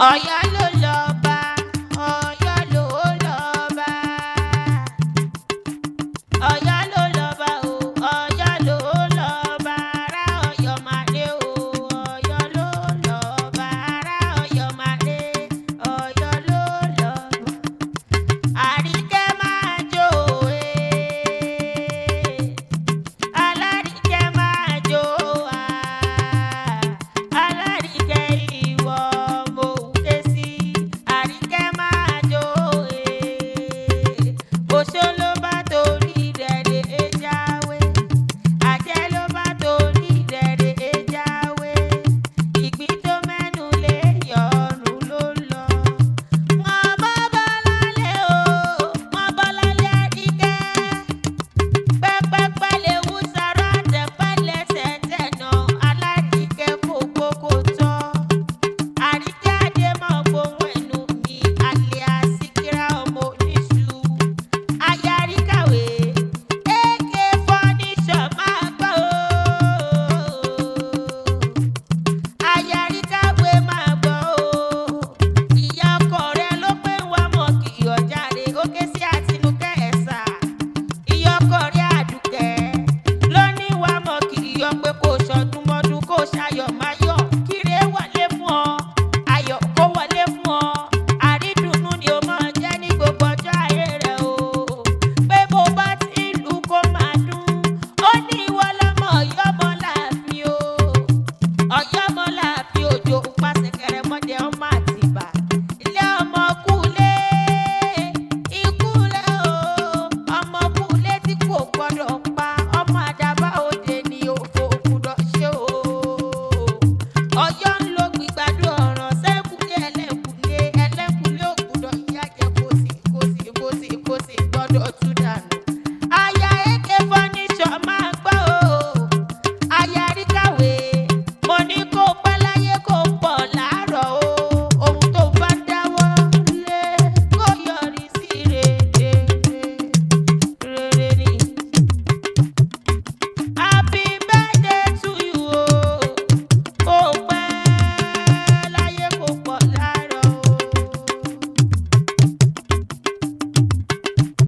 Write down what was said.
Ọ̀yọ́ ló lọ́ba, Ọ̀yọ́ ló lọ́ba. Ọ̀yọ́ ló lọ́ba o, Ọ̀yọ́ ló lọ́ba. Ará Ọ̀yọ́ máa dé o, Ọ̀yọ́ ló lọ́ba. Ará Ọ̀yọ́ máa dé, Ọ̀yọ́ ló lọ́ba. Àríkẹ́ máa jó Alárìíkẹ́ máa jó Alárìíkẹ́ ìwọ mo ké sí. Àríkẹ́ máa jó Oṣó ló bá torí rẹ̀ dé jáwé, àjẹ́ ló bá torí rẹ̀ dé jáwé. Ìgbín tó mẹ́nu lé yọ̀ọ̀rùn ló lọ. Wọ́n bọ́ bọ́lálé o, wọ́n bọ́lálé Àríkẹ́. Pẹ́pẹ́pẹ́ lè wú sára tẹ̀pẹ́ lẹ́sẹ̀ tẹ̀nà. Alárìíkẹ́ kò gbókò tọ́. Àríkẹ́ adé mọ̀ gbóhùn ẹnu mi. Àlẹ́ àsìkírá ọmọ oníṣu. Ayaríkàwé èké fọ́níṣọ̀ máa gbọ́ o. Ayaríkàwé máa gbọ́ o. Ìyá ọkọ rẹ ló pé wá mọ̀ kí ọ̀jáde ó ké sí Àtinúkẹ́ ẹ̀sà. Ìyá ọkọ rẹ Àdùkẹ́ ló ní wá mọ̀ kí yọ pé kò ṣọdún mọ́dún kò ṣayọ̀ máyọ̀. Kíre wọlé fún ọ, ayọ̀ kó wọlé fún ọ. Àrídùnnú ni ó máa jẹ́ ní gbogbo ọjọ́ ayé rẹ o. Pé bó bá ti lù kó máa dún. Ó ní ìwọ lọ́mọ Ọ̀yọ́ mọ́ láàfin o. Ọ̀yọ́ mọ́ láàfin òjò pàṣẹ kẹrẹmọdé ọmọ Àtìbà. Ilé ọmọ kúlé, ikúlé o. Ọmọ kúlé tí kò gbọdọ̀ pa. Ọmọ àdàbà òde ni òfò gbọdọ̀ ṣe o. Ọ̀yọ́ ń